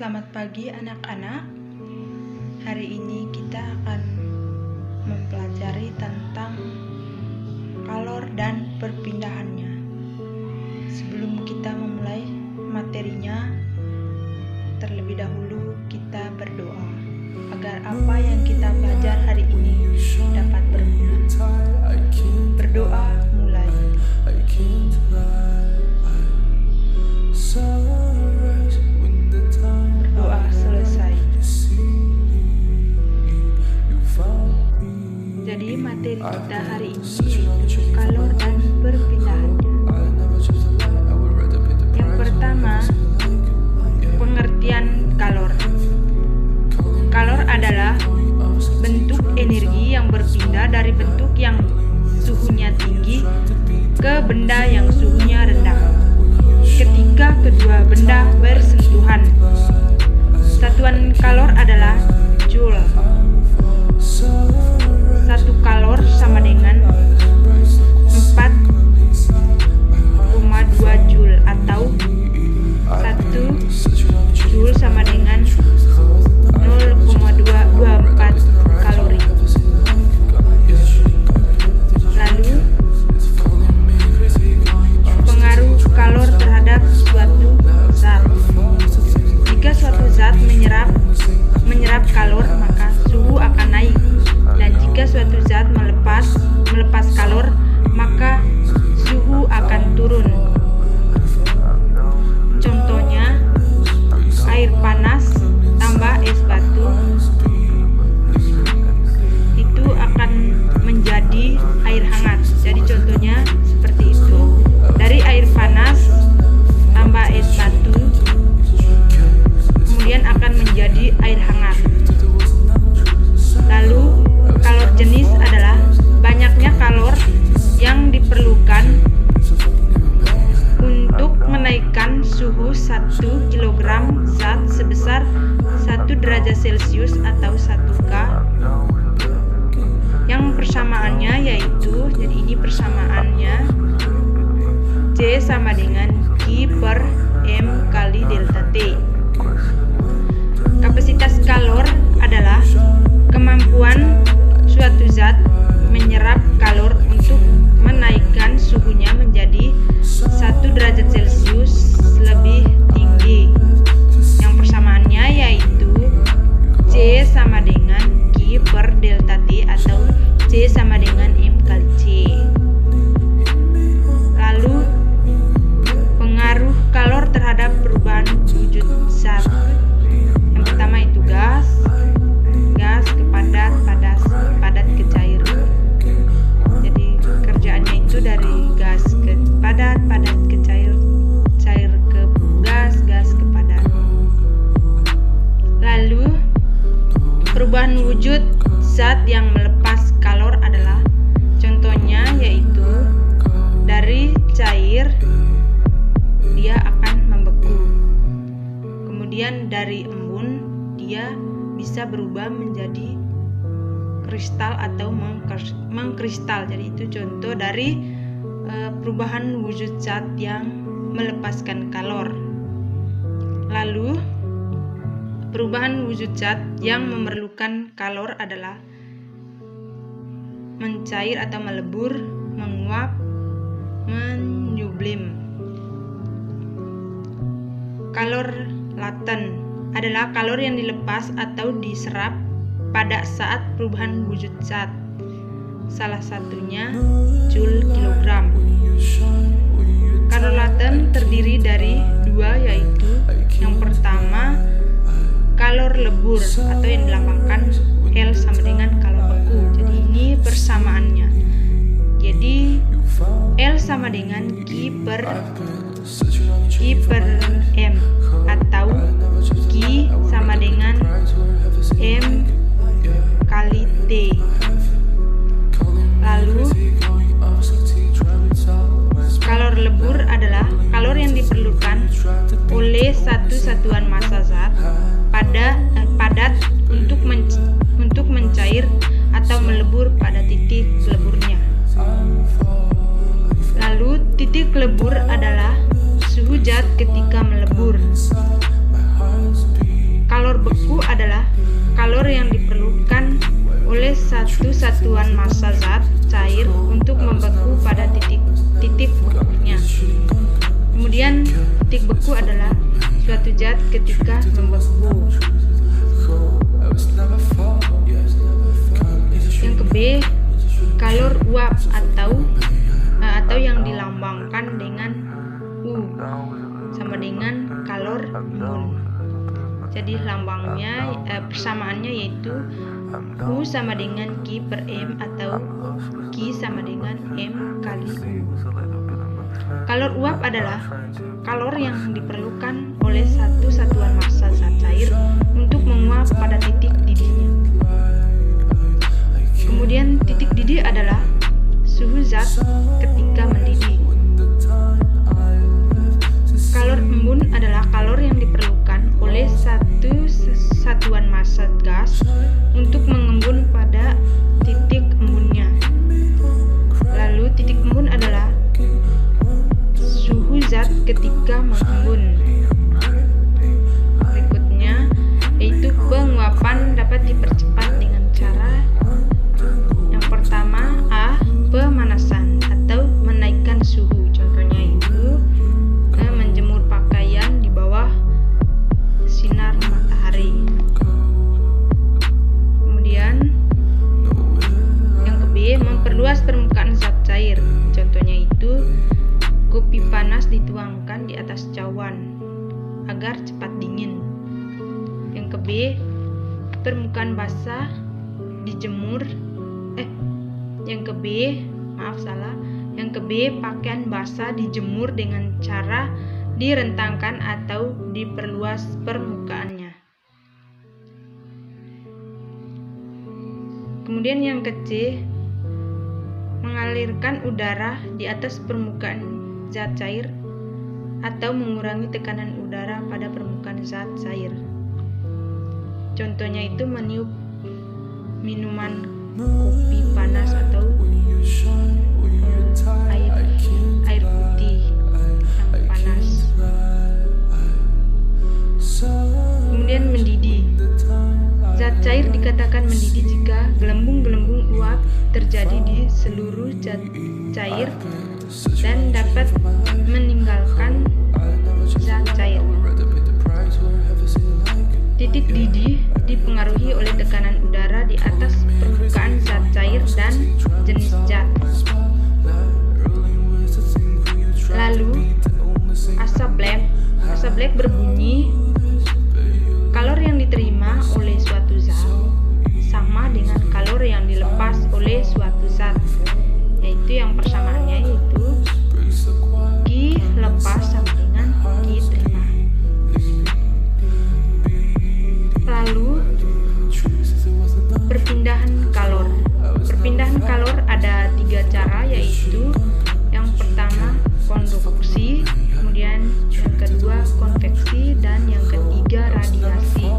Selamat pagi anak-anak. Hari ini kita akan mempelajari tentang kalor dan perpindahannya. Sebelum kita memulai materinya, terlebih dahulu kita berdoa agar apa yang kita belajar hari ini dapat berguna. Berdoa mulai. Berdoa selesai. Jadi materi kita hari ini yaitu kalor dan perpindahannya. Yang pertama, pengertian kalor. Kalor adalah bentuk energi yang berpindah dari bentuk yang suhunya tinggi ke benda yang suhunya rendah ketika kedua benda bersentuhan. Satuan kalor adalah joule. 1 kalor sama dengan 4,2 joule atau 1 joule sama dengan 0,224 kalori. Lalu pengaruh kalor terhadap suatu zat. Jika suatu zat menyerap kalor, maka suhu akan naik, dan jika suatu zat melepas kalor, maka suhu akan turun. Contohnya, air panas tambah es batu itu akan menjadi air hangat. Jadi contohnya seperti itu. Dari air panas tambah es batu kemudian akan menjadi air hangat. Lalu kalor jenis adalah banyaknya kalor yang diperlukan untuk menaikkan suhu 1 kg zat sebesar 1 derajat Celcius atau 1 K. Yang persamaannya yaitu, jadi ini persamaannya, C sama dengan Q per M kali delta T. Kapasitas kalor adalah kemampuan suatu zat menyerap kalor untuk menaikkan suhunya menjadi 1 derajat Celcius lebih tinggi. Yang persamaannya yaitu C sama dengan Q per delta T atau C sama dengan M kali C. Lalu pengaruh kalor terhadap perubahan wujud zat. Yang pertama itu gas ke padat, padat ke cair. Jadi kerjaannya itu dari gas ke padat, padat ke cair, cair ke gas, gas ke padat. Lalu perubahan wujud zat yang melepas kalor adalah, contohnya yaitu dari cair dia akan membeku. Kemudian dari embun dia bisa berubah menjadi kristal atau mengkristal. Jadi itu contoh dari perubahan wujud zat yang melepaskan kalor. Lalu perubahan wujud zat yang memerlukan kalor adalah mencair atau melebur, menguap, menyublim. Kalor laten adalah kalor yang dilepas atau diserap pada saat perubahan wujud zat. Salah satunya joule kilogram. Kalor laten terdiri dari 2, yaitu yang pertama kalor lebur atau yang dilambangkan L sama dengan kalor beku. Jadi ini persamaannya. Jadi L sama dengan Q per M atau Q sama dengan M kali T. Lalu kalor lebur adalah kalor yang diperlukan oleh satu satuan massa zat padat untuk mencair atau melebur pada titik leburnya. Lalu titik lebur adalah suhu zat ketika melebur. satu satuan massa zat cair untuk membeku pada titik bekunya. Kemudian titik beku adalah suatu zat ketika membeku. Yang ke B, kalor uap atau yang dilambangkan dengan U sama dengan kalor embun. Jadi lambangnya persamaannya yaitu U sama dengan Q per M atau Q sama dengan M kali U. Kalor uap adalah kalor yang diperlukan oleh satu satuan massa zat cair untuk menguap pada titik didihnya. Kemudian titik didih adalah suhu zat ketika mendidih. Kalor embun adalah kalor yang diperlukan oleh satu satuan massa gas untuk mengembun pada titik embunnya. Lalu titik embun adalah suhu zat ketika mengembun. Berikutnya yaitu penguapan dapat dipercepat dengan cara yang pertama A. Pemanasan atau menaikkan suhu. Contohnya itu menjemur pakaian di bawah sinar matahari. Kemudian yang ke B, memperluas permukaan zat cair. Contohnya itu kopi panas dituangkan di atas cawan agar cepat dingin. Yang ke B, permukaan basah dijemur. Yang ke B, pakaian basah dijemur dengan cara direntangkan atau diperluas permukaannya. Kemudian yang ke C, mengalirkan udara di atas permukaan zat cair atau mengurangi tekanan udara pada permukaan zat cair. Contohnya itu meniup minuman kopi panas atau air putih yang panas. Kemudian mendidih. Zat cair dikatakan mendidih jika gelembung-gelembung uap terjadi di seluruh zat cair dan dapat meninggalkan zat cair. Titik didih dipengaruhi oleh tekanan udara di atas permukaan zat cair dan jenis zat. Lalu asap black berbunyi kalor yang diterima oleh suatu zat sama dengan kalor yang dilepas oleh suatu zat, yaitu yang persamaannya yaitu Q lepas sama dengan Q terima. Lalu perpindahan kalor. Perpindahan kalor ada 3 cara, yaitu yang pertama konduksi, kemudian yang kedua konveksi, dan yang ketiga radiasi.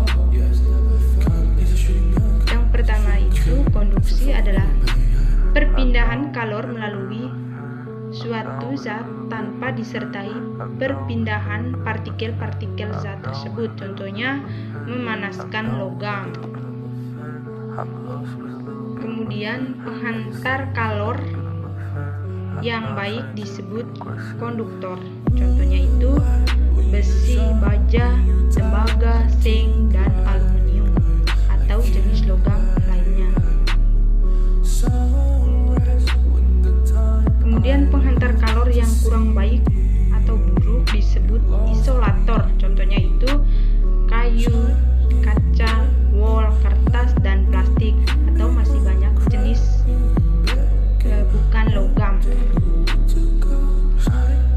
Yang pertama itu konduksi adalah perpindahan kalor melalui suatu zat tanpa disertai perpindahan partikel-partikel zat tersebut. Contohnya memanaskan logam. Kemudian penghantar kalor yang baik disebut konduktor. Contohnya itu besi, baja, tembaga, seng, dan aluminium atau jenis logam lainnya. Kemudian penghantar kalor yang kurang baik atau buruk disebut isolator. Contohnya itu kayu, kaca, wol, kertas, dan plastik, atau masih banyak jenis bukan logam.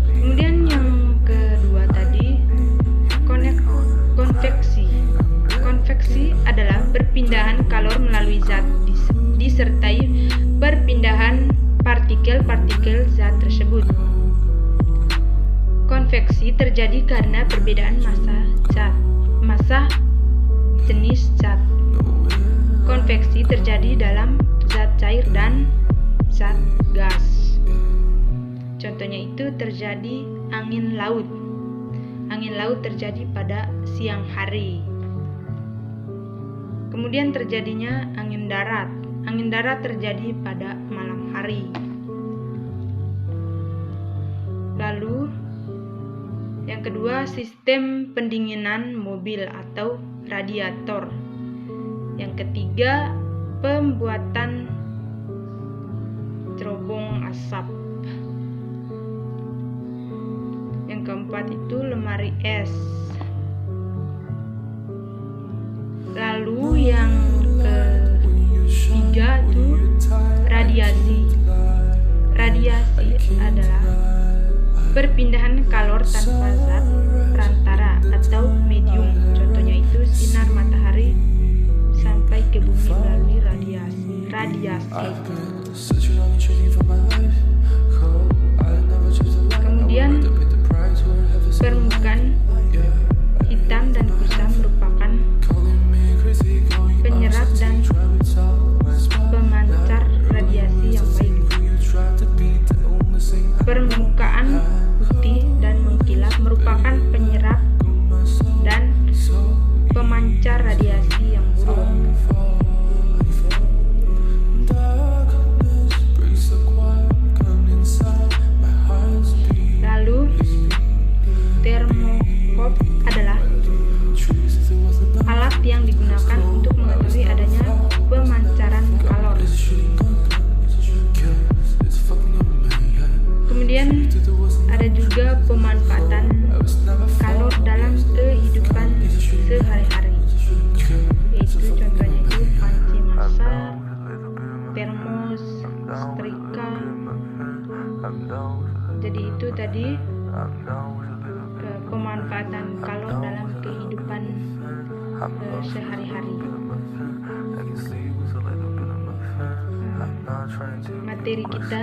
Kemudian yang kedua tadi konveksi. Konveksi adalah perpindahan kalor melalui zat disertai perpindahan partikel-partikel zat tersebut. Konveksi terjadi karena perbedaan massa jenis zat. Konveksi terjadi dalam zat cair dan zat gas. Contohnya itu terjadi angin laut. Angin laut terjadi pada siang hari. Kemudian terjadinya angin darat. angin darat terjadi pada malam hari. Lalu yang kedua, sistem pendinginan mobil atau radiator. Yang ketiga, pembuatan cerobong asap. Yang keempat itu lemari es. Lalu yang ketiga itu radiasi. Radiasi adalah perpindahan kalor tanpa zat perantara atau medium. Contohnya itu sinar matahari sampai ke bumi melalui radiasi. Kemudian permukaan hitam dan kusam merupakan penyerap dan pemancar radiasi yang baik. Permukaan putih dan mengkilap merupakan penyerap dan pemancar radiasi yang buruk. Lalu termokop adalah alat yang digunakan untuk mengetahui adanya pemancaran kalor. Kemudian ada juga pemanfaatan kalor dalam kehidupan sehari-hari, yaitu contohnya itu panci masak, termos, setrika. Jadi itu tadi pemanfaatan kalor dalam kehidupan sehari-hari. Materi kita